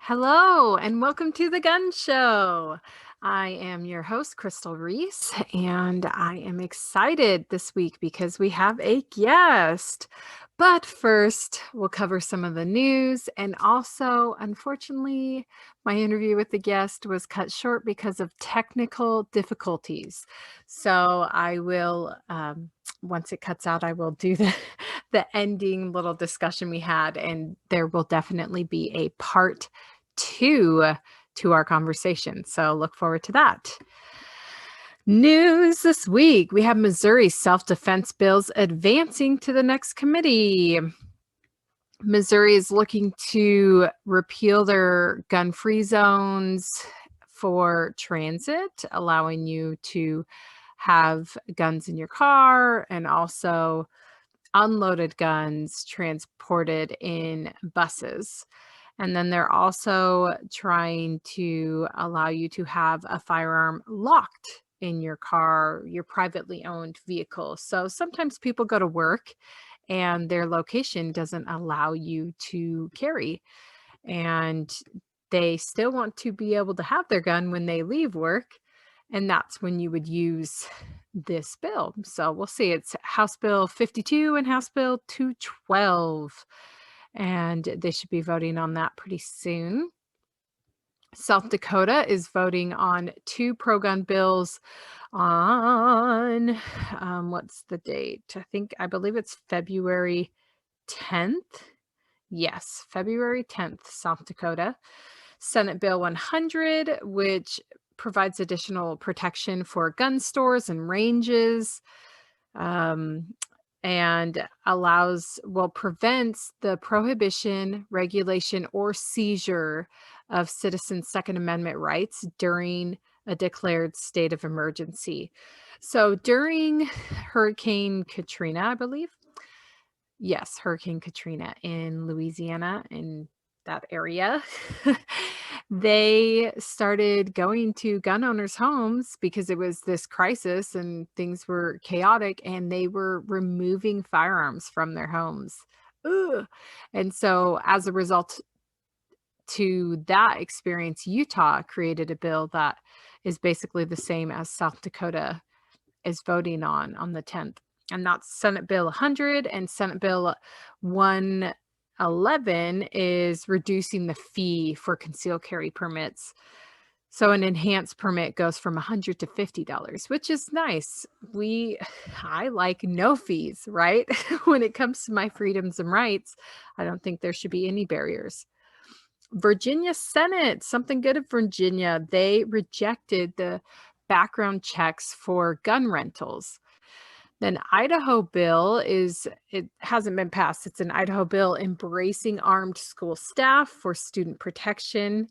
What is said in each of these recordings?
Hello, and welcome to the Gun Show. I am your host, Crystal Reese, and I am excited this week because we have a guest. But first, we'll cover some of the news. And also, unfortunately, my interview with the guest was cut short because of technical difficulties. So I will, once it cuts out, I will do the ending little discussion we had, and there will definitely be a part two to our conversation. So look forward to that. News this week, we have Missouri self-defense bills advancing to the next committee. Missouri is looking to repeal their gun-free zones for transit, allowing you to have guns in your car and also unloaded guns transported in buses. And then they're also trying to allow you to have a firearm locked in your car, your privately owned vehicle. So sometimes people go to work and their location doesn't allow you to carry, and they still want to be able to have their gun when they leave work. And that's when you would use this bill. So we'll see. It's House Bill 52 and House Bill 212. And they should be voting on that pretty soon. South Dakota is voting on two pro-gun bills on, what's the date? I believe it's February 10th. Yes, February 10th, South Dakota. Senate Bill 100, which provides additional protection for gun stores and ranges. And prevents the prohibition, regulation, or seizure of citizens' Second Amendment rights during a declared state of emergency. So during Hurricane Katrina, I believe, yes, Hurricane Katrina in Louisiana, in that area, they started going to gun owners' homes because it was this crisis and things were chaotic, and they were removing firearms from their homes. Ugh. And so as a result to that experience, Utah created a bill that is basically the same as South Dakota is voting on the 10th. And that's Senate Bill 100, and Senate Bill 111 is reducing the fee for concealed carry permits. So an enhanced permit goes from $100 to $50, which is nice. I like no fees, right? When it comes to my freedoms and rights, I don't think there should be any barriers. Virginia Senate, something good of Virginia. They rejected the background checks for gun rentals. Then Idaho bill it hasn't been passed. It's an Idaho bill embracing armed school staff for student protection.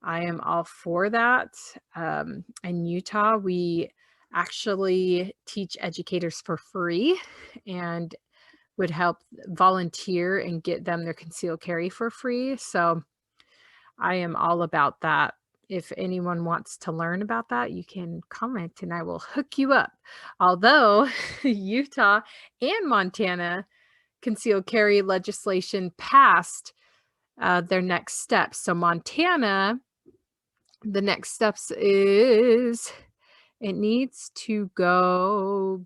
I am all for that. In Utah, we actually teach educators for free and would help volunteer and get them their concealed carry for free. So I am all about that. If anyone wants to learn about that, you can comment and I will hook you up. Although Utah and Montana concealed carry legislation passed their next steps. So Montana, the next steps is it needs to go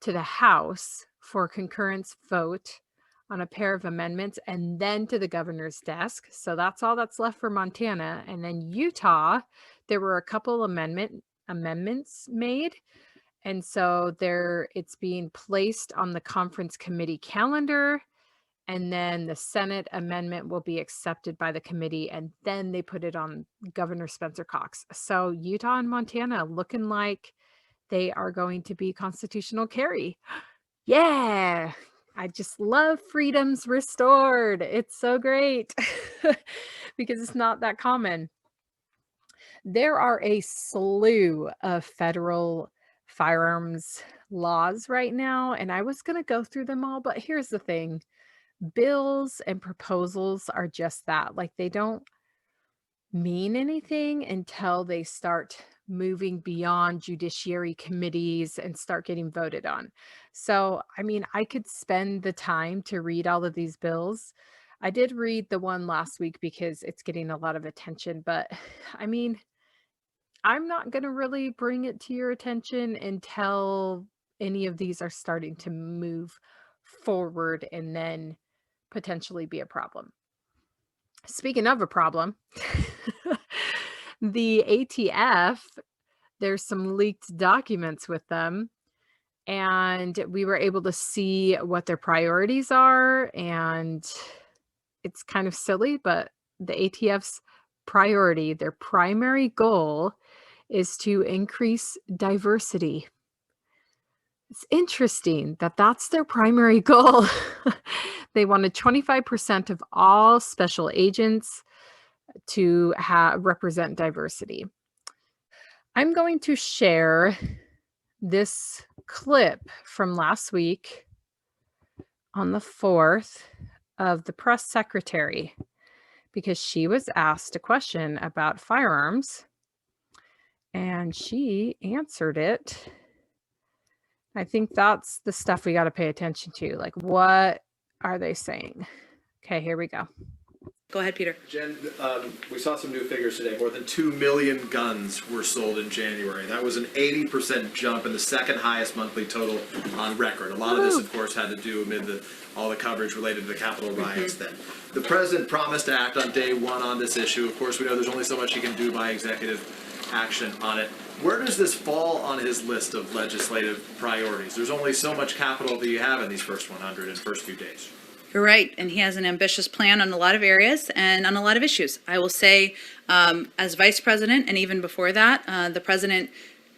to the House for concurrence vote on a pair of amendments and then to the governor's desk. So that's all that's left for Montana. And then Utah, there were a couple amendments made. And so it's being placed on the conference committee calendar. And then the Senate amendment will be accepted by the committee, and then they put it on Governor Spencer Cox. So Utah and Montana looking like they are going to be constitutional carry. Yeah, I just love freedoms restored. It's so great because it's not that common. There are a slew of federal firearms laws right now, and I was going to go through them all, but here's the thing. Bills and proposals are just that. Like, they don't mean anything until they start moving beyond judiciary committees and start getting voted on. So, I mean, I could spend the time to read all of these bills. I did read the one last week because it's getting a lot of attention, but I mean, I'm not gonna really bring it to your attention until any of these are starting to move forward and then potentially be a problem. Speaking of a problem, the ATF, there's some leaked documents with them, and we were able to see what their priorities are, and it's kind of silly, but the ATF's priority, their primary goal is to increase diversity. It's interesting that that's their primary goal. They wanted 25% of all special agents to represent diversity. I'm going to share this clip from last week on the 4th of the press secretary because she was asked a question about firearms and she answered it. I think that's the stuff we got to pay attention to. Like, what are they saying? Okay, here we go. Go ahead, Peter. Jen, we saw some new figures today. More than 2 million guns were sold in January. That was an 80% jump and the second highest monthly total on record. A lot of this, of course, had to do amid all the coverage related to the Capitol riots then. The president promised to act on day one on this issue. Of course, we know there's only so much he can do by executive action on it. Where does this fall on his list of legislative priorities? There's only so much capital that you have in these first 100 and first few days. You're right, and he has an ambitious plan on a lot of areas and on a lot of issues. I will say, as vice president, and even before that, the president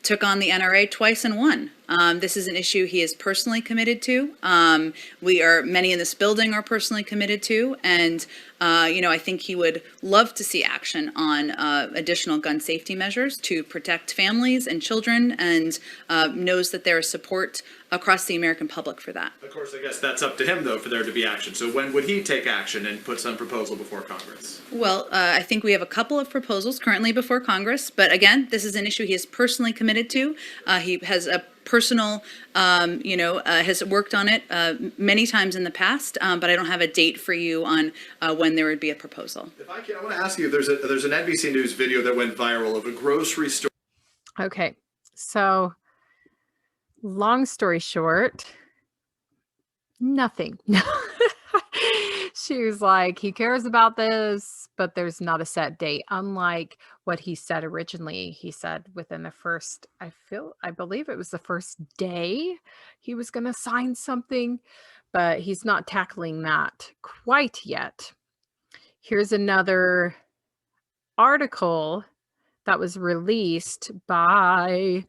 took on the NRA twice and won. This is an issue he is personally committed to. Many in this building are personally committed to, and I think he would love to see action on additional gun safety measures to protect families and children, and knows that there is support across the American public for that. Of course, I guess that's up to him, though, for there to be action. So when would he take action and put some proposal before Congress? Well, I think we have a couple of proposals currently before Congress, but again, this is an issue he is personally committed to. He has a personal, has worked on it many times in the past, but I don't have a date for you on when there would be a proposal. If I can, I want to ask you, there's an NBC News video that went viral of a grocery store. Okay, so long story short, nothing. She was like, he cares about this, but there's not a set date. Unlike what he said originally, he said within the first, I believe it was the first day he was going to sign something, but he's not tackling that quite yet. Here's another article that was released by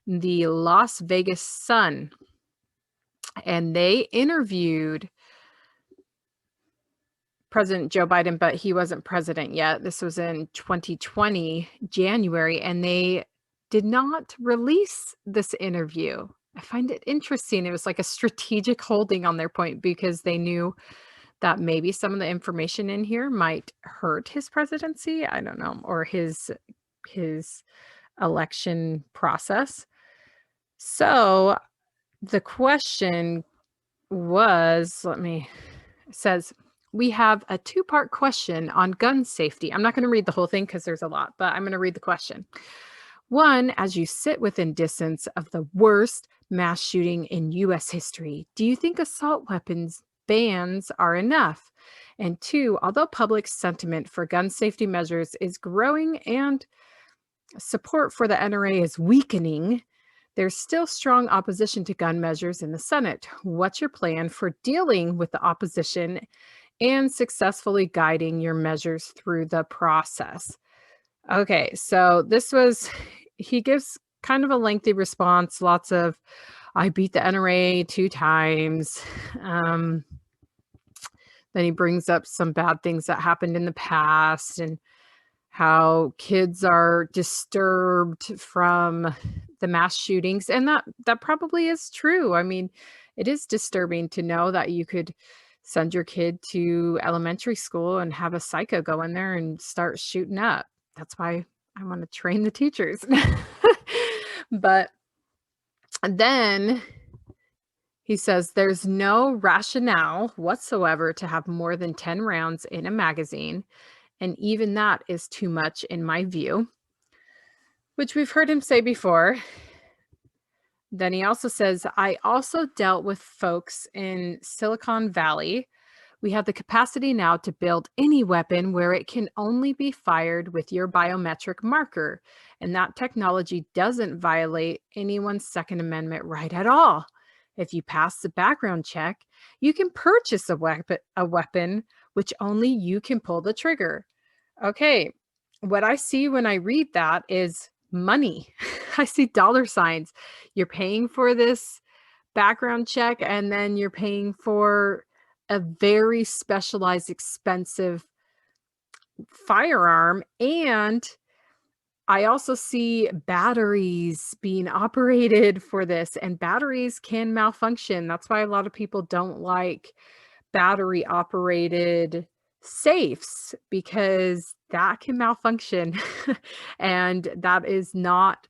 the Las Vegas Sun, and they interviewed President Joe Biden, but he wasn't president yet. This was in 2020, January, and they did not release this interview. I find it interesting. It was like a strategic holding on their point because they knew that maybe some of the information in here might hurt his presidency. I don't know, or his election process. So the question was, it says, we have a two-part question on gun safety. I'm not going to read the whole thing because there's a lot, but I'm going to read the question. One, as you sit within distance of the worst mass shooting in U.S. history, do you think assault weapons bans are enough? And two, although public sentiment for gun safety measures is growing and support for the NRA is weakening, there's still strong opposition to gun measures in the Senate. What's your plan for dealing with the opposition and successfully guiding your measures through the process? Okay, so he gives kind of a lengthy response, lots of, I beat the NRA 2 times. Then he brings up some bad things that happened in the past and how kids are disturbed from the mass shootings. And that probably is true. I mean, it is disturbing to know that you could send your kid to elementary school and have a psycho go in there and start shooting up. That's why I want to train the teachers. But then He says there's no rationale whatsoever to have more than 10 rounds in a magazine, and even that is too much in my view, which we've heard him say before. Then he also says, I also dealt with folks in Silicon Valley. We have the capacity now to build any weapon where it can only be fired with your biometric marker. And that technology doesn't violate anyone's Second Amendment right at all. If you pass the background check, you can purchase a weapon which only you can pull the trigger. Okay, what I see when I read that is money. I see dollar signs. You're paying for this background check, and then you're paying for a very specialized, expensive firearm. And I also see batteries being operated for this, and batteries can malfunction. That's why a lot of people don't like battery operated safes, because that can malfunction. And that is not,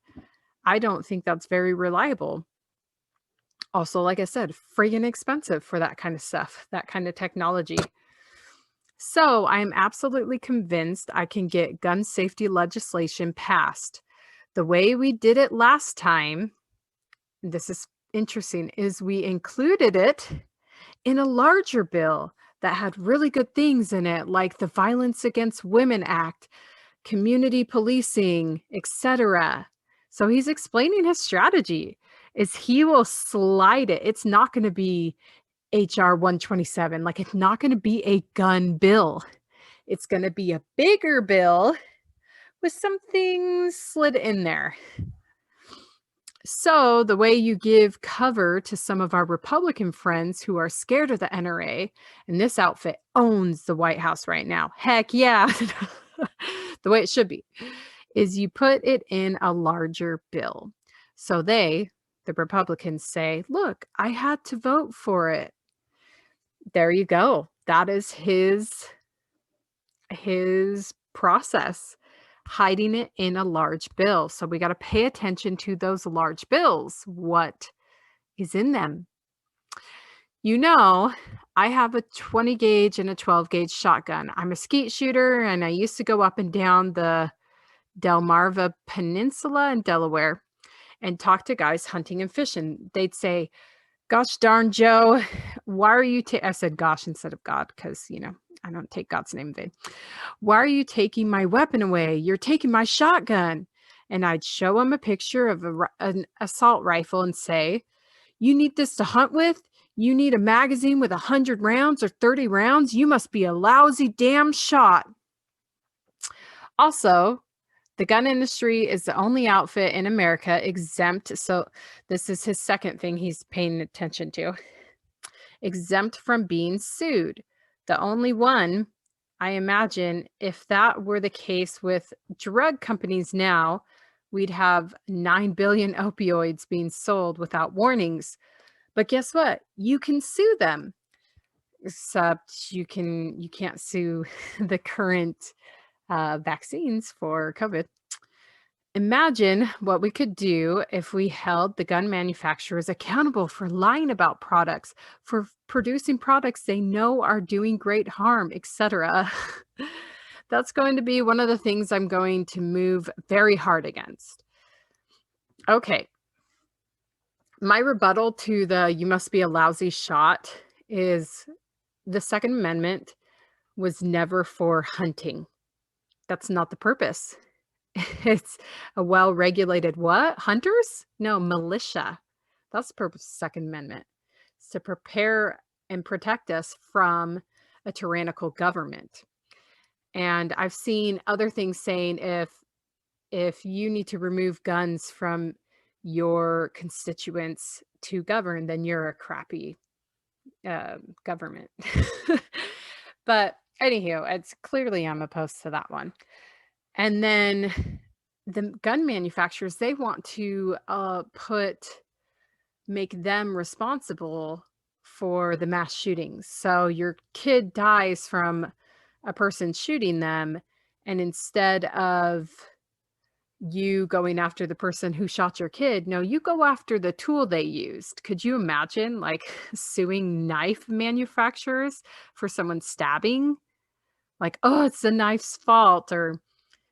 I don't think that's very reliable. Also, like I said, friggin' expensive for that kind of stuff, that kind of technology. So I'm absolutely convinced I can get gun safety legislation passed. The way we did it last time, this is interesting, is we included it in a larger bill that had really good things in it, like the Violence Against Women Act, community policing, etc. So he's explaining his strategy is he will slide it. It's not going to be HR 127. Like, it's not going to be a gun bill. It's going to be a bigger bill with some things slid in there. So, the way you give cover to some of our Republican friends who are scared of the NRA, and this outfit owns the White House right now. Heck yeah. The way it should be is you put it in a larger bill. So the Republicans say, look, I had to vote for it. There you go. That is his process, hiding it in a large bill. So we got to pay attention to those large bills. What is in them? You know, I have a 20 gauge and a 12 gauge shotgun. I'm a skeet shooter, and I used to go up and down the Delmarva Peninsula in Delaware and talk to guys hunting and fishing. They'd say, gosh darn, Joe, why are you I said gosh instead of God, because, I don't take God's name in vain. Why are you taking my weapon away? You're taking my shotgun. And I'd show them a picture of an assault rifle and say, you need this to hunt with? You need a magazine with 100 rounds or 30 rounds? You must be a lousy damn shot. Also, the gun industry is the only outfit in America exempt. So this is his second thing he's paying attention to. Exempt from being sued. The only one, I imagine, if that were the case with drug companies now, we'd have 9 billion opioids being sold without warnings. But guess what? You can sue them. Except you can't sue the current vaccines for COVID. Imagine what we could do if we held the gun manufacturers accountable for lying about products, for producing products they know are doing great harm, etc. That's going to be one of the things I'm going to move very hard against. Okay. My rebuttal to the you must be a lousy shot is the Second Amendment was never for hunting. That's not the purpose. It's a well-regulated what? Hunters? No, militia. That's the purpose of the Second Amendment. It's to prepare and protect us from a tyrannical government. And I've seen other things saying if you need to remove guns from your constituents to govern, then you're a crappy government. But anywho, it's clearly I'm opposed to that one. And then the gun manufacturers, they want to make them responsible for the mass shootings. So your kid dies from a person shooting them, and instead of, you going after the person who shot your kid. No, you go after the tool they used. Could you imagine like suing knife manufacturers for someone stabbing? Like, oh, it's the knife's fault, or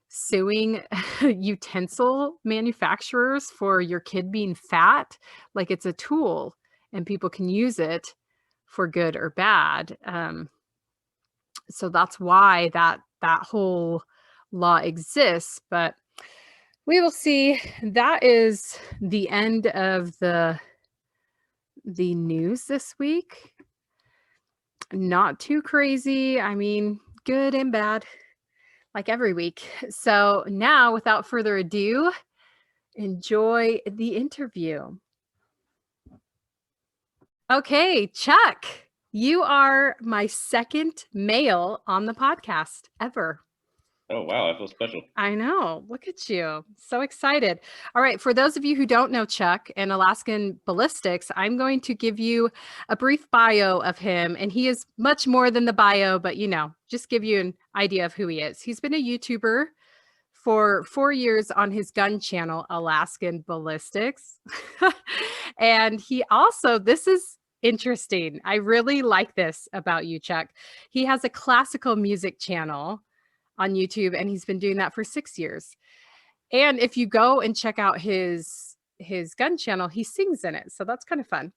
suing utensil manufacturers for your kid being fat, like it's a tool and people can use it for good or bad. So that's why that whole law exists. But we will see. That is the end of the news this week. Not too crazy. I mean, good and bad, like every week. So now, without further ado, enjoy the interview. Okay, Chuck, you are my second male on the podcast ever. Oh, wow. I feel special. I know. Look at you. So excited. All right. For those of you who don't know Chuck and Alaskan Ballistics, I'm going to give you a brief bio of him. And he is much more than the bio, but just give you an idea of who he is. He's been a YouTuber for 4 years on his gun channel, Alaskan Ballistics. And he also, this is interesting. I really like this about you, Chuck. He has a classical music channel on YouTube, and he's been doing that for 6 years. And if you go and check out his gun channel, he sings in it. So that's kind of fun.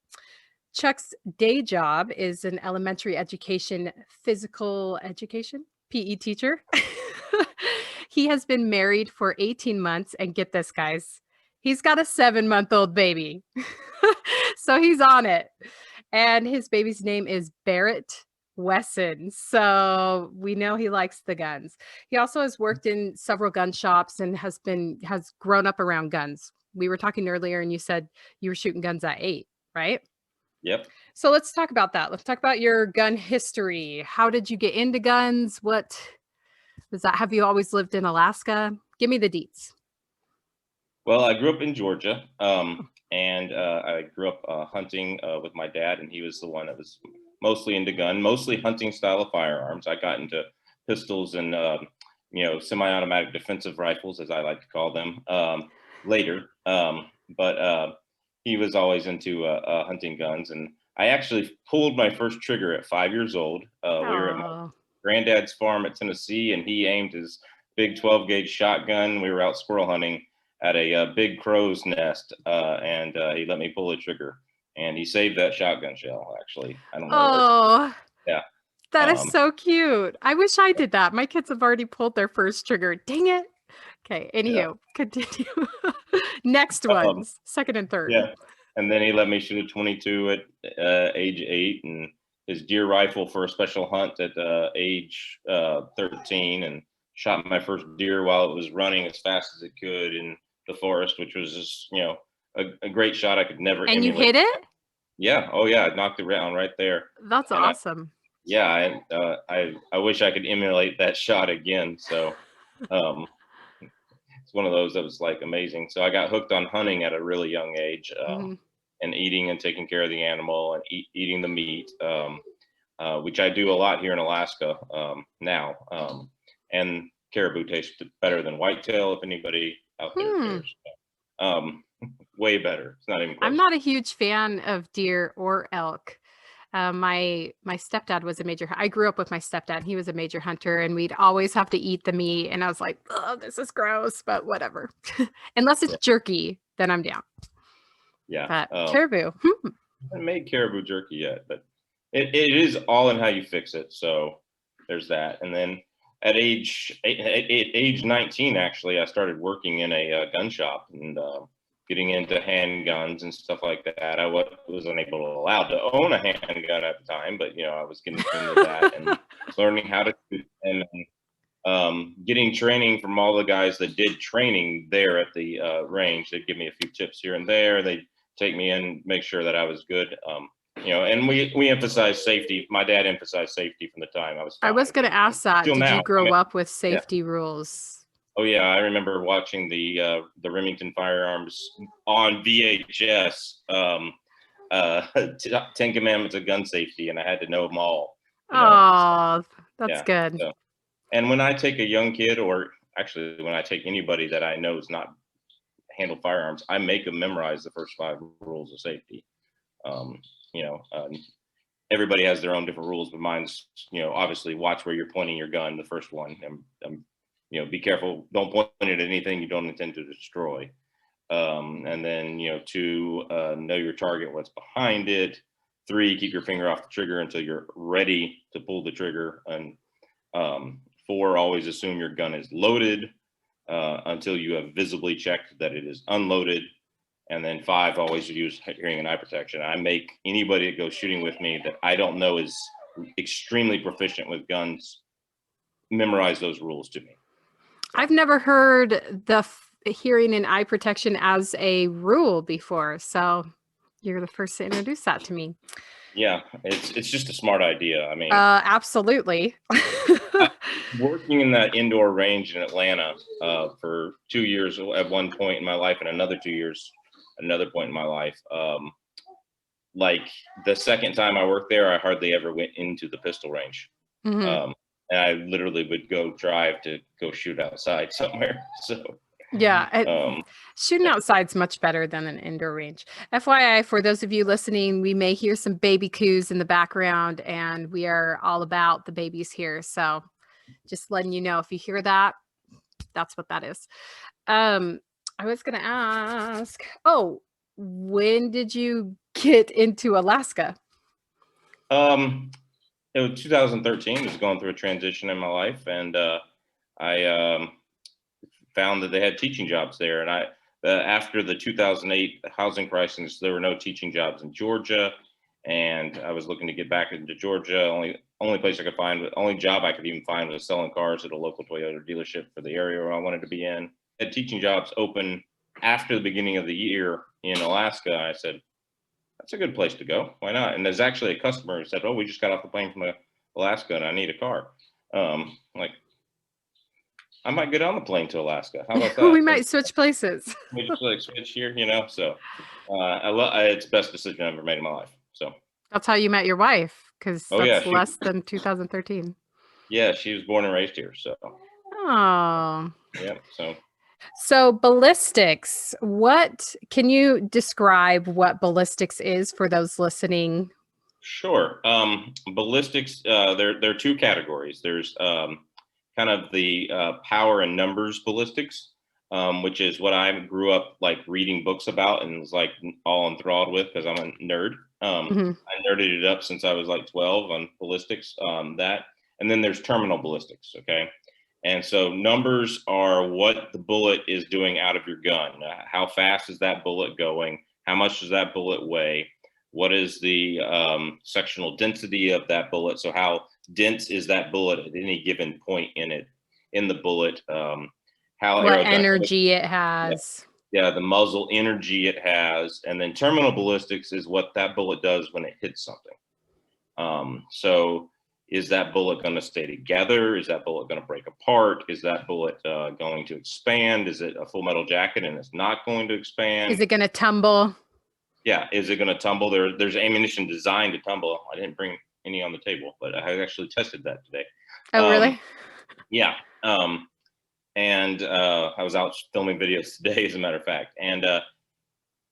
Chuck's day job is an elementary education, physical education, PE teacher. He has been married for 18 months, and get this, guys, he's got a 7-month-old baby. So he's on it. And his baby's name is Barrett Wesson. So we know he likes the guns. He also has worked in several gun shops and has grown up around guns. We were talking earlier and you said you were shooting guns at 8, right? Yep. So let's talk about that. Let's talk about your gun history. How did you get into guns? What was that? Have you always lived in Alaska? Give me the deets. Well, I grew up in Georgia, and I grew up hunting with my dad, and he was the one that was mostly into mostly hunting style of firearms. I got into pistols and semi-automatic defensive rifles, as I like to call them, later. But he was always into hunting guns, and I actually pulled my first trigger at 5 years old. We were at my granddad's farm at Tennessee, and he aimed his big 12-gauge shotgun. We were out squirrel hunting at a big crow's nest, and he let me pull the trigger. And he saved that shotgun shell, actually. I don't know. Oh, yeah. That is so cute. I wish I did that. My kids have already pulled their first trigger. Dang it. Okay, anywho, continue. Next ones, second and third. Yeah, and then he let me shoot a 22 at age 8, and his deer rifle for a special hunt at age 13, and shot my first deer while it was running as fast as it could in the forest, which was just, a great shot I could never And emulate. You hit it? Yeah. Oh yeah, I knocked it down right there. That's and awesome. I wish I could emulate that shot again. So it's one of those that was like amazing. So I got hooked on hunting at a really young age, and eating and taking care of the animal and eating the meat, which I do a lot here in Alaska now. And caribou tastes better than whitetail, if anybody out there cares. Way better. It's not even close. I'm not a huge fan of deer or elk. My stepdad was a major. I grew up with my stepdad. He was a major hunter, and we'd always have to eat the meat. And I was like, "Oh, this is gross," but whatever. Unless it's jerky, then I'm down. Yeah. But caribou. I haven't made caribou jerky yet, but it is all in how you fix it. So there's that. And then at age 19, actually, I started working in a gun shop and getting into handguns and stuff like that. I wasn't allowed to own a handgun at the time, but I was getting into that and learning how to shoot them, and getting training from all the guys that did training there at the range. They'd give me a few tips here and there. They'd take me in, make sure that I was good. And we emphasize safety. My dad emphasized safety from the time I was 5. I was going to ask that. Did you grow up with safety rules? Oh yeah, I remember watching the Remington firearms on VHS. 10 Commandments of Gun Safety, and I had to know them all. Oh, that's good. So, and when I take a young kid or actually, when I take anybody that I know is not handle firearms, I make them memorize the first 5 rules of safety. Um, you know, everybody has their own different rules, but mine's, obviously watch where you're pointing your gun, the first one, and be careful, don't point it at anything you don't intend to destroy. And then, 2, know your target, what's behind it. 3, keep your finger off the trigger until you're ready to pull the trigger. And 4, always assume your gun is loaded until you have visibly checked that it is unloaded. And then 5, always use hearing and eye protection. I make anybody that goes shooting with me that I don't know is extremely proficient with guns memorize those rules to me. I've never heard the hearing and eye protection as a rule before, so you're the first to introduce that to me. Yeah, it's just a smart idea. I mean, absolutely. working in that indoor range in Atlanta for 2 years at one point in my life, and another 2 years another point in my life. Like the second time I worked there, I hardly ever went into the pistol range. And I literally would go drive to go shoot outside somewhere. So yeah, shooting outside's much better than an indoor range. FYI, for those of you listening, we may hear some baby coos in the background, and we are all about the babies here. So just letting you know, if you hear that, that's what that is. I was going to ask, when did you get into Alaska? It was 2013. I was going through a transition in my life, and I found that they had teaching jobs there. And after the 2008 housing crisis, there were no teaching jobs in Georgia, and I was looking to get back into Georgia. Only place I could find, only job I could even find was selling cars at a local Toyota dealership for the area where I wanted to be in. Had teaching jobs open after the beginning of the year in Alaska. I said, that's a good place to go. Why not? And there's actually a customer who said, we just got off the plane from Alaska and I need a car. Like, I might get on the plane to Alaska. How about that? We might switch places. We just switch here, So it's the best decision I've ever made in my life. So that's how you met your wife, because that's less than 2013. Yeah, she was born and raised here. So. Oh. Yeah. So ballistics, what can you describe what ballistics is for those listening? Sure. Ballistics, there are 2 categories. There's kind of the power and numbers ballistics, which is what I grew up like reading books about and was like all enthralled with because I'm a nerd. I nerded it up since I was like 12 on ballistics, that. And then there's terminal ballistics, okay? And so numbers are what the bullet is doing out of your gun. How fast is that bullet going? How much does that bullet weigh? What is the sectional density of that bullet? So how dense is that bullet at any given point in the bullet? How what energy it has. Yeah, the muzzle energy it has. And then terminal ballistics is what that bullet does when it hits something. So is that bullet going to stay together? Is that bullet going to break apart? Is that bullet going to expand? Is it a full metal jacket and it's not going to expand? Is it going to tumble? Yeah, is it going to tumble? There's ammunition designed to tumble. I didn't bring any on the table, but I actually tested that today. Oh, really? Yeah. And I was out filming videos today, as a matter of fact. And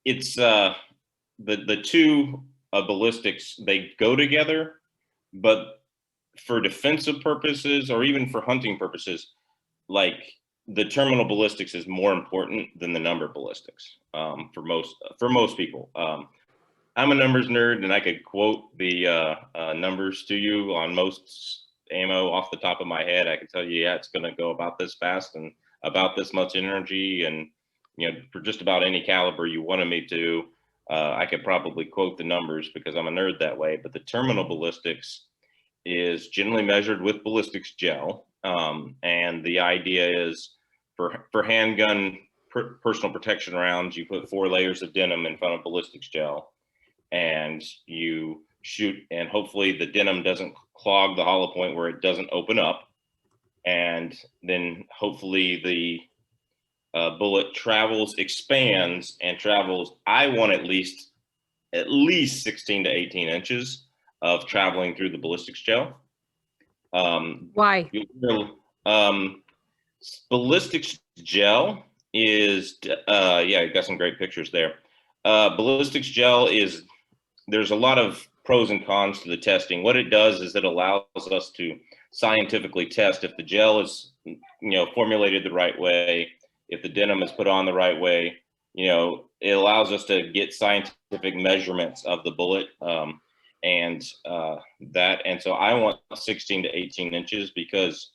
it's the 2 ballistics, they go together, but for defensive purposes or even for hunting purposes, like the terminal ballistics is more important than the number ballistics for most people. I'm a numbers nerd, and I could quote the numbers to you on most ammo off the top of my head. I can tell you, it's going to go about this fast and about this much energy, and for just about any caliber you wanted me to, I could probably quote the numbers because I'm a nerd that way. But the terminal ballistics is generally measured with ballistics gel, and the idea is for handgun personal protection rounds, you put 4 layers of denim in front of ballistics gel, and you shoot, and hopefully the denim doesn't clog the hollow point where it doesn't open up, and then hopefully the bullet expands and travels. I want at least 16 to 18 inches of traveling through the ballistics gel. Why? Ballistics gel is, yeah, you got some great pictures there. Ballistics gel is, there's a lot of pros and cons to the testing. What it does is it allows us to scientifically test if the gel is, formulated the right way, if the denim is put on the right way. It allows us to get scientific measurements of the bullet. And so I want 16 to 18 inches because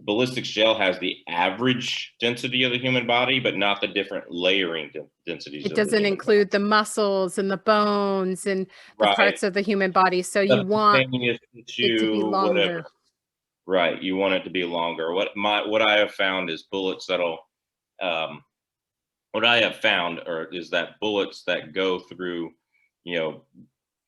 ballistics gel has the average density of the human body, but not the different layering densities. It of the doesn't human include the muscles and the bones and the body. parts of the human body. So you want Subcutaneous it to be tissue, longer. whatever. Right, you want it to be longer. What I have found is bullets that'll, what I have found is that bullets that go through,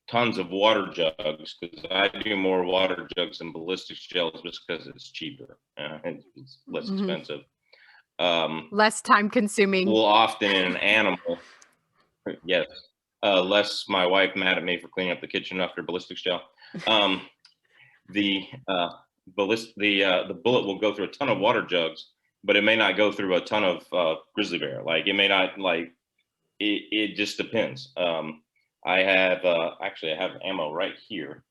tons of water jugs, because I do more water jugs than ballistics gels just because it's cheaper and it's less expensive. Less time consuming. Will often in an animal, yes, less my wife mad at me for cleaning up the kitchen after ballistics gel. The bullet will go through a ton of water jugs, but it may not go through a ton of grizzly bear. Like it may not, like it just depends. I have actually I have ammo right here.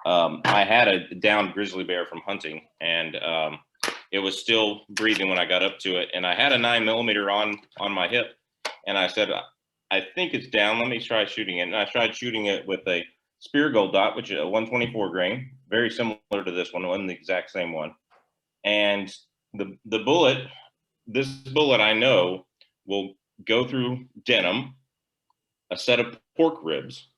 I had a downed grizzly bear from hunting, and it was still breathing when I got up to it, and I had a 9mm on my hip, and I said, I think it's down. Let me try shooting it. And I tried shooting it with a Spear Gold dot, which is a 124 grain, very similar to this one, wasn't the exact same one. And the bullet, this bullet I know will go through denim, a set of pork ribs,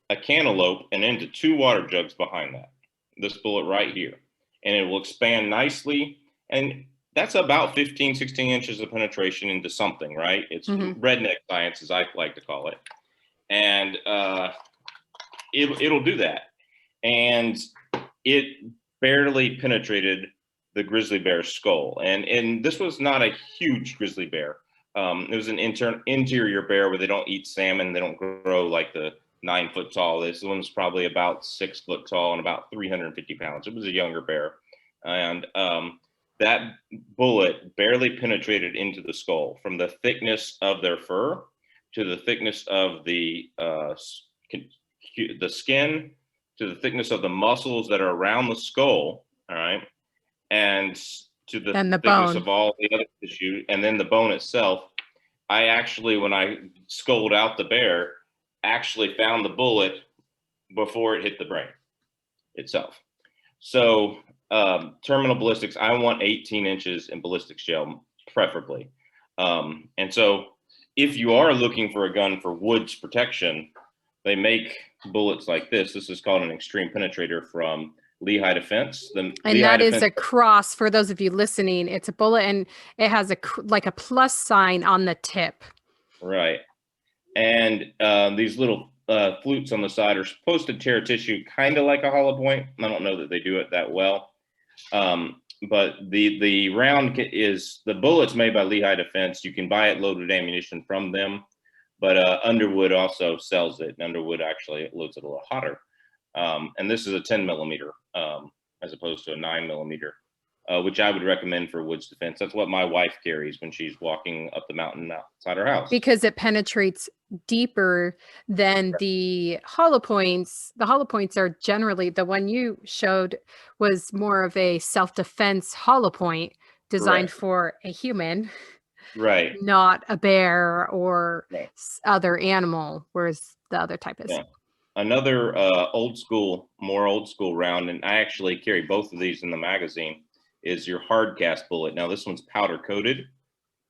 a cantaloupe, and into 2 water jugs behind that. This bullet right here. And it will expand nicely. And that's about 15, 16 inches of penetration into something, right? It's redneck science, as I like to call it. And it'll do that. And it barely penetrated the grizzly bear's skull. And this was not a huge grizzly bear. It was an interior bear where they don't eat salmon. They don't grow like the 9 foot tall. This one's probably about 6 foot tall and about 350 pounds. It was a younger bear. And that bullet barely penetrated into the skull from the thickness of their fur to the thickness of the skin to the thickness of the muscles that are around the skull. All right. And to the thickness bone of all the other tissue, and then the bone itself. I actually, when I sculled out the bear, actually found the bullet before it hit the brain itself. So terminal ballistics, I want 18 inches in ballistics gel, preferably. And so if you are looking for a gun for woods protection, they make bullets like this. This is called an extreme penetrator from SelfDefense. And that is a cross for those of you listening. It's a bullet and it has like a plus sign on the tip. Right. And these little flutes on the side are supposed to tear tissue kind of like a hollow point. I don't know that they do it that well. But the round is, the bullet's made by SelfDefense. You can buy it loaded ammunition from them. But Underwood also sells it. And Underwood actually loads it a little hotter. And this is a 10mm as opposed to a 9mm, which I would recommend for woods defense. That's what my wife carries when she's walking up the mountain outside her house. Because it penetrates deeper than the hollow points. The hollow points are generally, the one you showed was more of a self-defense hollow point designed for a human. Right. Not a bear or other animal, whereas the other type is. Yeah. Another more old school round, and I actually carry both of these in the magazine, is your hard cast bullet. Now this one's powder coated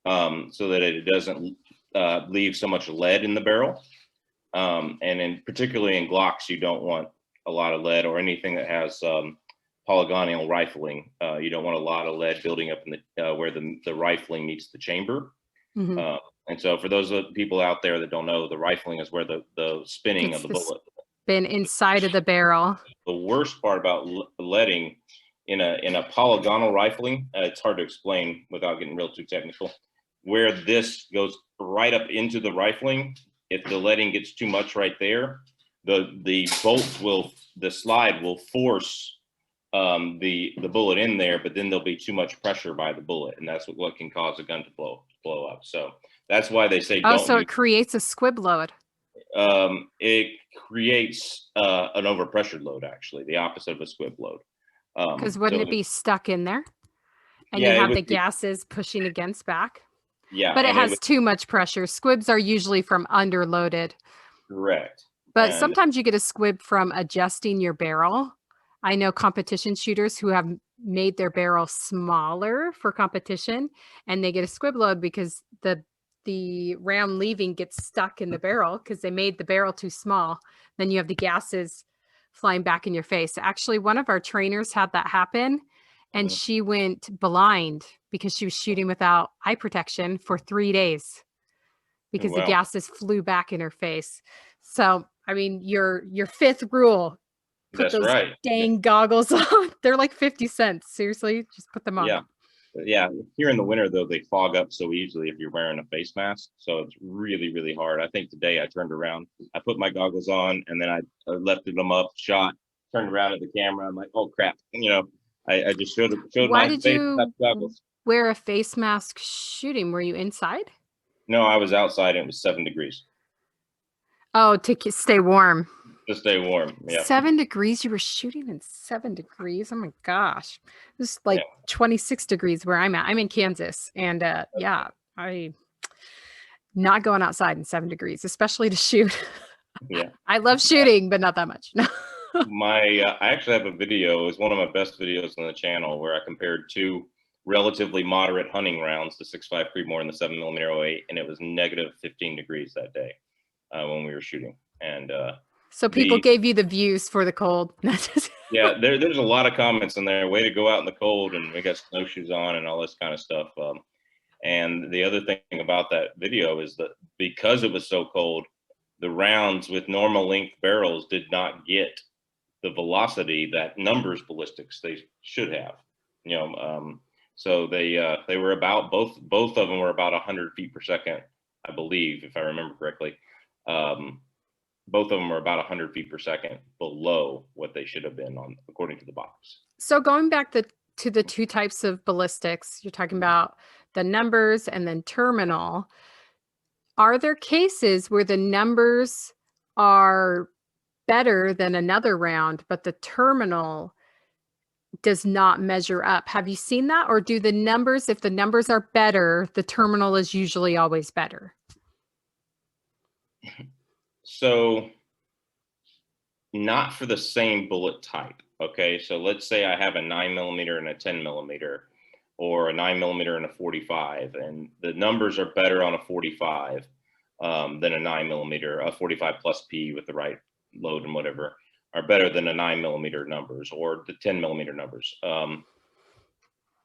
so that it doesn't leave so much lead in the barrel. And particularly in Glocks, you don't want a lot of lead, or anything that has polygonal rifling. You don't want a lot of lead building up in the where the rifling meets the chamber. And so for those people out there that don't know, the rifling is where the spinning of the bullet spin inside of the barrel. The worst part about leading in a polygonal rifling, it's hard to explain without getting real too technical, where this goes right up into the rifling. If the leading gets too much right there, the slide will force the bullet in there, but then there'll be too much pressure by the bullet, and that's what can cause a gun to blow up. So that's why they say Oh, don't so use. it creates a squib load. It creates an overpressured load, actually, the opposite of a squib load. Because wouldn't So it be stuck in there? And you yeah, it have would the be, gases pushing against back? yeah, But it and it has would too much pressure. Squibs are usually from underloaded. correct. But And sometimes you get a squib from adjusting your barrel. I know competition shooters who have made their barrel smaller for competition, and they get a squib load because the round leaving gets stuck in the barrel because they made the barrel too small. Then you have the gases flying back in your face. Actually, one of our trainers had that happen, and mhm, she went blind because she was shooting without eye protection for 3 days because the well, gases flew back in her face. So, I mean, your fifth rule, put that's those right. dang goggles on. They're like 50 cents. Seriously, just put them on. Yeah. Yeah, here in the winter though, they fog up so easily if you're wearing a face mask. So it's really, really hard. I think today I turned around, I put my goggles on, and then I lifted them up, shot, turned around at the camera. I'm like, oh crap, I just showed Why my did face without you the goggles. wear a face mask shooting? Were you inside? No, I was outside. And it was 7 degrees Oh, to stay warm. to stay warm. Yeah, 7 degrees? You were shooting in 7 degrees? Oh my gosh. It's yeah, like 26 degrees where I'm at. I'm in Kansas. And yeah, I not going outside in 7 degrees, especially to shoot. yeah. I love shooting, but not that much. No. I actually have a video. It's one of my best videos on the channel where I compared two relatively moderate hunting rounds, the 6.5 Creedmoor and the 7mm .08, and it was negative 15 degrees that day when we were shooting. And So people the gave you the views for the cold. yeah, there's a lot of comments in there. Way to go out in the cold, and we got snowshoes on and all this kind of stuff. And the other thing about that video is that because it was so cold, the rounds with normal length barrels did not get the velocity that numbers ballistics they should have. So they were about both of them were about 100 feet per second, I believe, if I remember correctly. Both of them were about 100 feet per second below what they should have been on according to the box. So going back to the two types of ballistics, you're talking about the numbers and then terminal. Are there cases where the numbers are better than another round, but the terminal does not measure up? Have you seen that? Or do the numbers, if the numbers are better, the terminal is usually always better? So not for the same bullet type. Okay, so let's say I have a 9mm and a 10mm, or a 9mm and a 45, and the numbers are better on a 45 than a 9mm. A 45 plus P with the right load and whatever are better than a 9mm numbers or the 10mm numbers.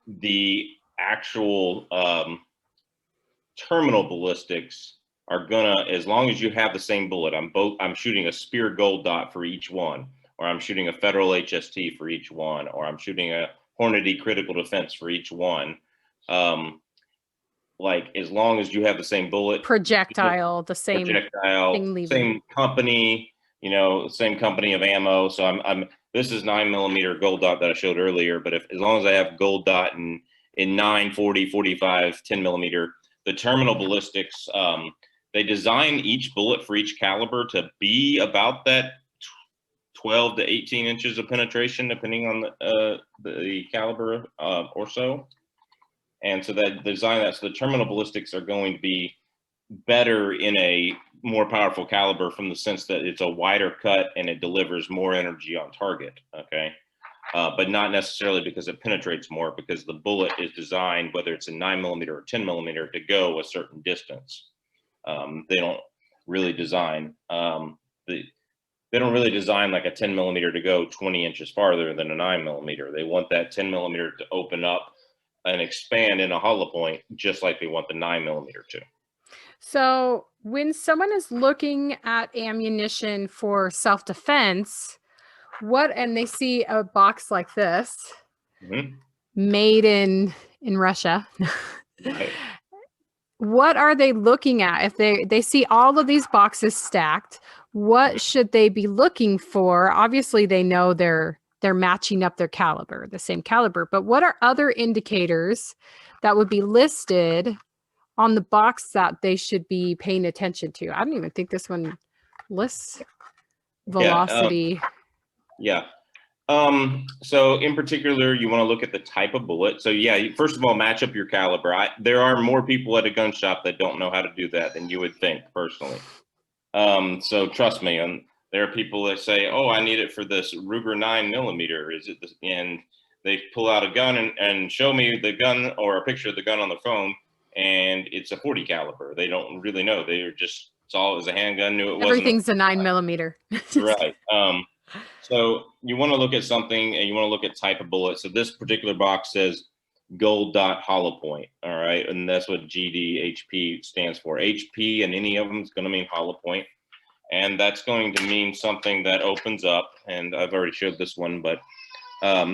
The actual terminal ballistics are gonna, as long as you have the same bullet, I'm shooting a Spear Gold Dot for each one, or I'm shooting a Federal HST for each one, or I'm shooting a Hornady Critical Defense for each one. Like, as long as you have the same bullet, Projectile, the same thing leaving. same company, same company of ammo. So this is 9mm Gold Dot that I showed earlier, but as long as I have Gold Dot in 9, 40, 45, 10mm, the terminal ballistics, they design each bullet for each caliber to be about that 12 to 18 inches of penetration, depending on the caliber or so. And so that design that, so the terminal ballistics are going to be better in a more powerful caliber from the sense that it's a wider cut and it delivers more energy on target. Okay. But not necessarily because it penetrates more, because the bullet is designed, whether it's a 9mm or 10mm, to go a certain distance. They don't really design they don't really design like a 10mm to go 20 inches farther than a 9mm. They want that 10mm to open up and expand in a hollow point, just like they want the 9mm to. So when someone is looking at ammunition for self-defense, and they see a box like this, Mm-hmm. made in Russia, Right. what are they looking at? If they see all of these boxes stacked, what should they be looking for? Obviously they know they're they're matching up their caliber, the same caliber. But what are other indicators that would be listed on the box that they should be paying attention to? I don't even think this one lists velocity. Yeah. So in particular, you want to look at the type of bullet. So yeah, first of all, match up your caliber. There are more people at a gun shop that don't know how to do that than you would think personally. So trust me, and there are people that say, "Oh, I need it for this Ruger 9mm. Is it this?" And they pull out a gun and show me the gun or a picture of the gun on the phone, and it's a 40 caliber. They don't really know. They're just saw it was a handgun, knew it wasn't. Everything's a 9mm. Right. So you want to look at something, and you want to look at type of bullet. So this particular box says gold dot hollow point. All right, and that's what GDHP stands for. HP and any of them is going to mean hollow point, and that's going to mean something that opens up. And I've already showed this one, but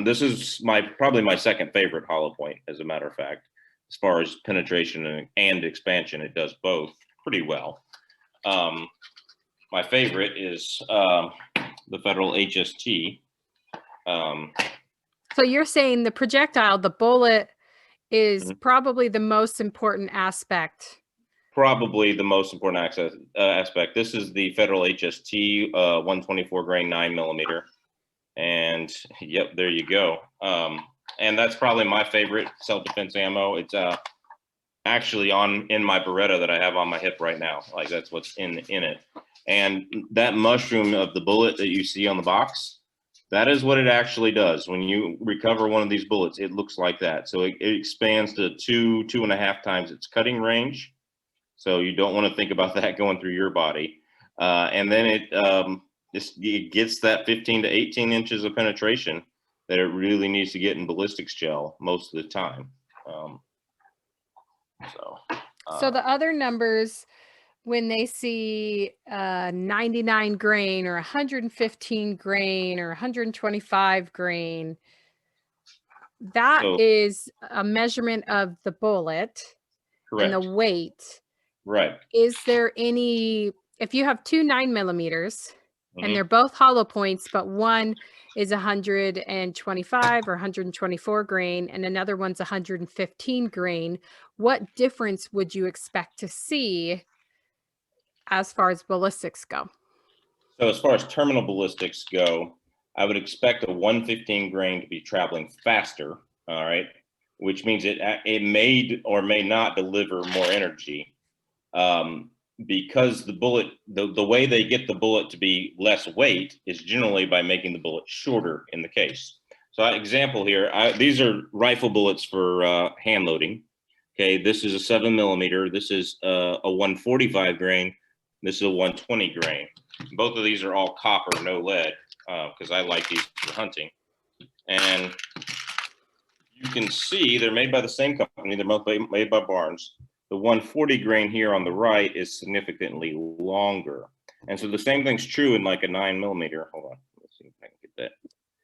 this is probably my second favorite hollow point, as a matter of fact. As far as penetration and expansion, it does both pretty well. My favorite is the Federal HST. So you're saying the projectile, the bullet, is probably the most important aspect. Probably the most important aspect. This is the Federal HST 124 grain 9mm. And yep, there you go. And that's probably my favorite self-defense ammo. It's actually in my Beretta that I have on my hip right now. Like, that's what's in it. And that mushroom of the bullet that you see on the box, that is what it actually does. When you recover one of these bullets, it looks like that. So it expands to 2.5 times its cutting range. So you don't want to think about that going through your body. And then it gets that 15 to 18 inches of penetration that it really needs to get in ballistics gel most of the time. So the other numbers, when they see 99 grain or 115 grain or 125 grain, that is a measurement of the bullet. Correct. And the weight. Right. Is there any, if you have two 9mm and they're both hollow points, but one is 125 or 124 grain and another one's 115 grain, what difference would you expect to see as far as ballistics go? So as far as terminal ballistics go, I would expect a 115 grain to be traveling faster, all right, which means it may or may not deliver more energy, because the bullet, the way they get the bullet to be less weight is generally by making the bullet shorter in the case. So example here, these are rifle bullets for hand loading. Okay, this is a 7mm. This is a 145 grain. This is a 120 grain. Both of these are all copper, no lead, because I like these for hunting. And you can see they're made by the same company. They're both made by Barnes. The 140 grain here on the right is significantly longer. And so the same thing's true in like a 9mm. Hold on, let's see if I can get that.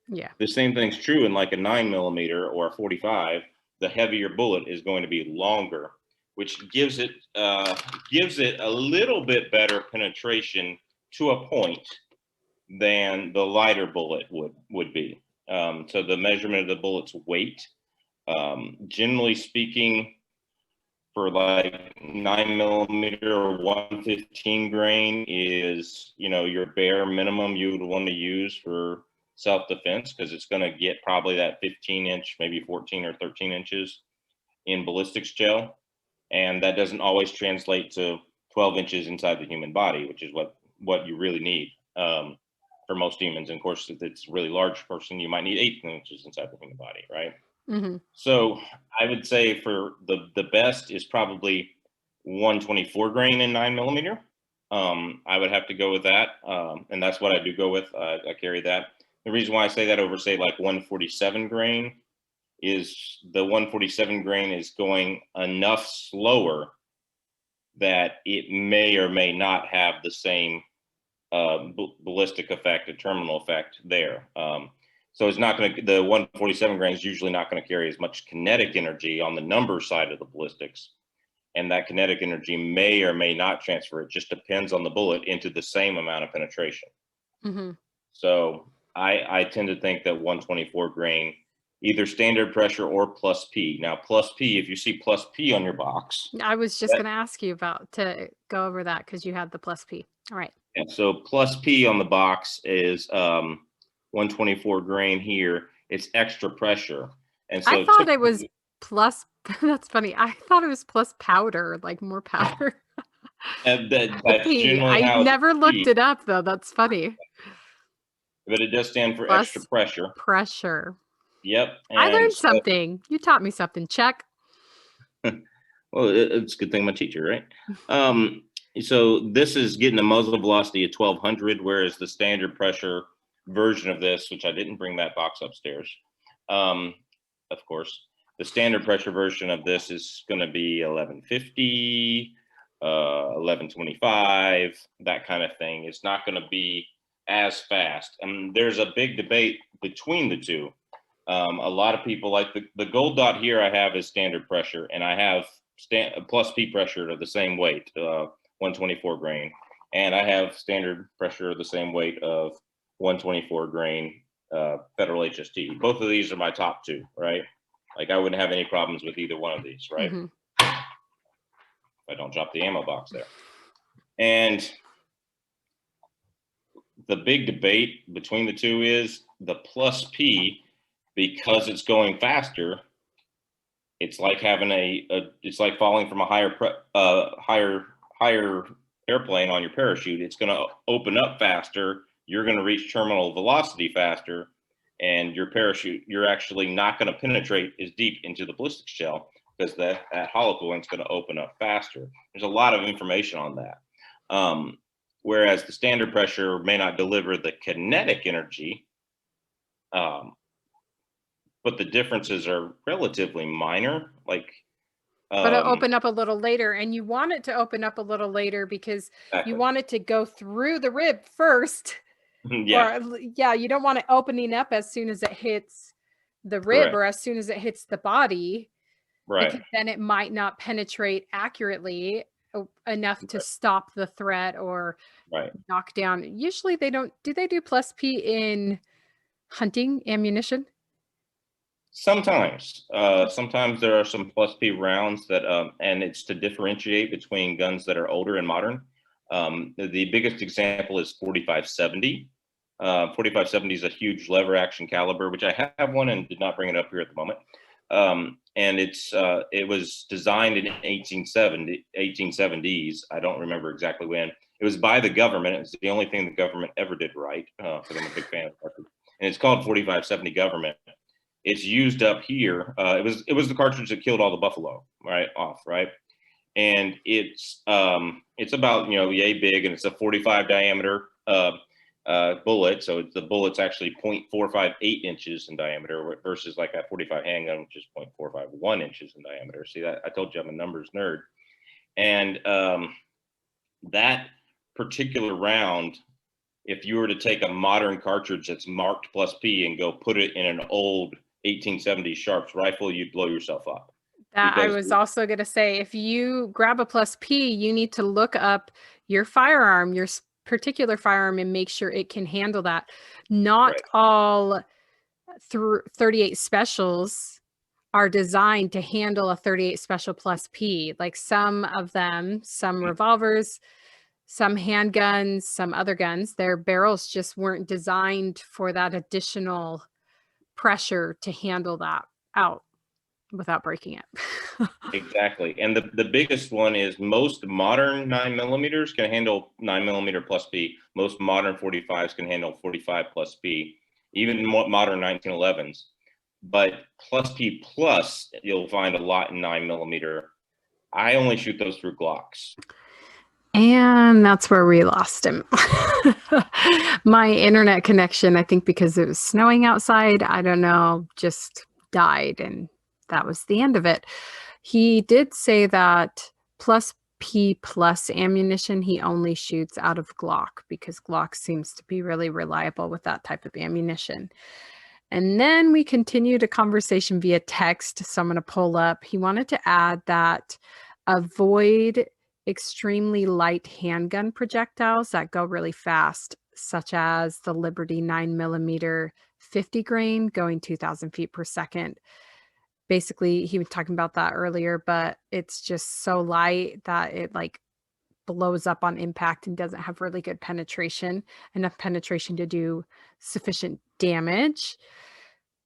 Yeah. The same thing's true in like a 9mm or a 45. The heavier bullet is going to be longer, which gives it a little bit better penetration to a point than the lighter bullet would be. So the measurement of the bullet's weight, generally speaking, for like 9mm or 115 grain is, your bare minimum you would want to use for self-defense, because it's going to get probably that 15-inch, maybe 14 or 13 inches in ballistics gel. And that doesn't always translate to 12 inches inside the human body, which is what you really need for most humans. And of course, if it's a really large person, you might need 18 inches inside the human body, right? Mm-hmm. So I would say for the best is probably 124 grain in 9mm. I would have to go with that. And that's what I do go with. I carry that. The reason why I say that over, say, like 147 grain is the 147 grain is going enough slower that it may or may not have the same ballistic effect, a terminal effect there. So it's not going to, the 147 grain is usually not going to carry as much kinetic energy on the number side of the ballistics. And that kinetic energy may or may not transfer. It just depends on the bullet into the same amount of penetration. Mm-hmm. So I tend to think that 124 grain, either standard pressure or plus P. Now, plus P, if you see plus P on your box, I was just going to ask you about to go over that because you had the plus P. All right. yeah, so plus P on the box is 124 grain here. It's extra pressure. And I so thought it was plus, that's funny. I thought it was plus powder, like more powder. that's P. generally I how it's never looked it up though. That's funny. but it does stand for extra Plus pressure. pressure. Yep. I And learned so, something. You taught me something. Check. well, it's a good thing I'm a teacher, right? So this is getting a muzzle velocity of 1200, whereas the standard pressure version of this, which I didn't bring that box upstairs, of course, the standard pressure version of this is going to be 1150, 1125, that kind of thing. It's not going to be as fast. And there's a big debate between the two. A lot of people like the gold dot here I have is standard pressure, and I have plus P pressure of the same weight, 124 grain. And I have standard pressure of the same weight of 124 grain Federal HST. Both of these are my top two, right? Like I wouldn't have any problems with either one of these, right? Mm-hmm. If I don't drop the ammo box there. And the big debate between the two is the plus P, because it's going faster. It's like having it's like falling from a higher airplane on your parachute. It's going to open up faster. You're going to reach terminal velocity faster, and your parachute, you're actually not going to penetrate as deep into the ballistic shell because that hollow cooling is going to open up faster. There's a lot of information on that. Whereas the standard pressure may not deliver the kinetic energy, but the differences are relatively minor. Like, But it'll open up a little later, and you want it to open up a little later because exactly. you want it to go through the rib first. Yeah. Or, yeah, you don't want it opening up as soon as it hits the rib Correct. or as soon as it hits the body. Right. Because then it might not penetrate accurately enough to stop the threat or knock down. Usually they don't. Do they do plus P in hunting ammunition? Sometimes. Sometimes there are some plus P rounds that, and it's to differentiate between guns that are older and modern. The biggest example is 4570. 4570 is a huge lever action caliber, which I have one and did not bring it up here at the moment. And it was designed in 1870s. I don't remember exactly when. It was by the government. It was the only thing the government ever did right, because I'm a big fan of it. And it's called 4570 Government. It's used up here. It was the cartridge that killed all the buffalo, right? And it's about, yay big, and it's a 45 diameter bullet. So the bullet's actually 0.458 inches in diameter versus like that 45 handgun, which is 0.451 inches in diameter. See that? I told you I'm a numbers nerd. And that particular round, if you were to take a modern cartridge that's marked plus P and go put it in an old 1870 Sharps rifle, you'd blow yourself up. That I was also going to say, if you grab a plus P, you need to look up your firearm, your particular firearm, and make sure it can handle that. Not all 38 specials are designed to handle a 38 special plus P. Like some of them, some revolvers, some handguns, some other guns, their barrels just weren't designed for that additional pressure to handle that out without breaking it. Exactly. And the biggest one is most modern 9mm can handle 9mm plus P. Most modern 45s can handle 45 plus P, even modern 1911s. But plus P plus, you'll find a lot in 9mm. I only shoot those through Glocks. And that's where we lost him. My internet connection, I think because it was snowing outside, I don't know, just died, and that was the end of it. He did say that plus P plus ammunition, he only shoots out of Glock because Glock seems to be really reliable with that type of ammunition. And then we continued a conversation via text. So I'm going to pull up. He wanted to add that avoid extremely light handgun projectiles that go really fast. such as the Liberty 9mm 50 grain going 2,000 feet per second. Basically, he was talking about that earlier, but it's just so light that it like blows up on impact and doesn't have really good penetration, enough penetration to do sufficient damage.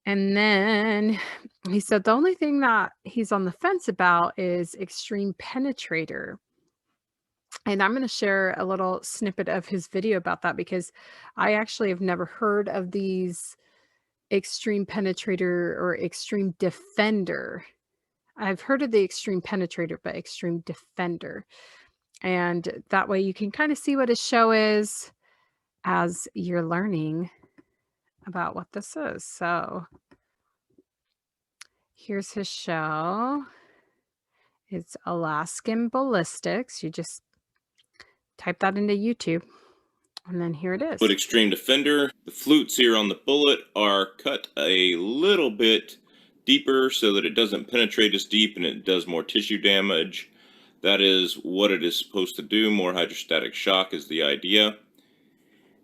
And then he said the only thing that he's on the fence about is extreme penetrator. And I'm going to share a little snippet of his video about that because I actually have never heard of these extreme penetrator or extreme defender. I've heard of the extreme penetrator, but extreme defender. And that way you can kind of see what his show is as you're learning about what this is. So here's his show. It's Alaskan Ballistics. You just type that into YouTube. And then here it is. But Extreme Defender, the flutes here on the bullet are cut a little bit deeper so that it doesn't penetrate as deep and it does more tissue damage. That is what it is supposed to do. More hydrostatic shock is the idea.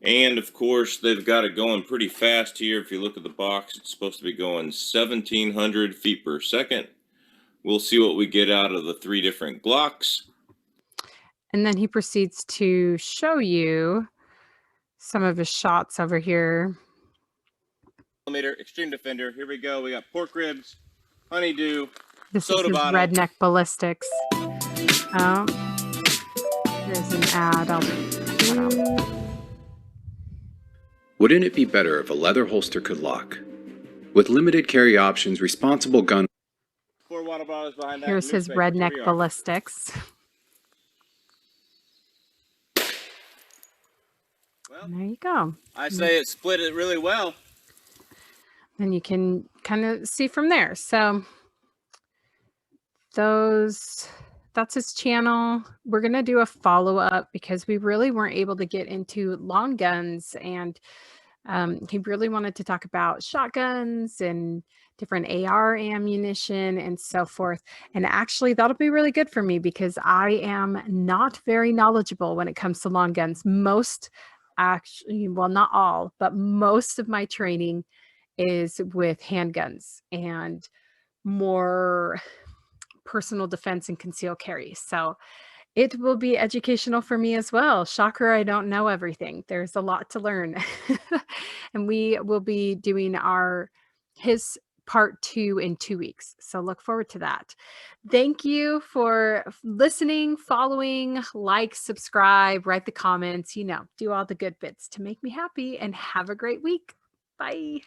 And of course, they've got it going pretty fast here. If you look at the box, it's supposed to be going 1,700 feet per second. We'll see what we get out of the 3 different Glocks. And then he proceeds to show you some of his shots over here. Extreme Defender. Here we go. We got pork ribs, honeydew, This soda is his bottle. Redneck Ballistics. Oh, there's an ad. I'll put on. Wouldn't it be better if a leather holster could lock? With limited carry options, responsible gun... 4 water bottles behind that. Here's his Redneck Ballistics. Well, And there you go. I say it split it really well. And you can kind of see from there. So that's his channel. We're going to do a follow-up because we really weren't able to get into long guns, and he really wanted to talk about shotguns and different AR ammunition and so forth. And actually that'll be really good for me because I am not very knowledgeable when it comes to long guns. Actually, well, not all, but most of my training is with handguns and more personal defense and concealed carry. So it will be educational for me as well. Shocker, I don't know everything. There's a lot to learn. And we will be doing his part 2 in 2 weeks. So look forward to that. Thank you for listening, following, like, subscribe, write the comments, do all the good bits to make me happy, and have a great week. Bye.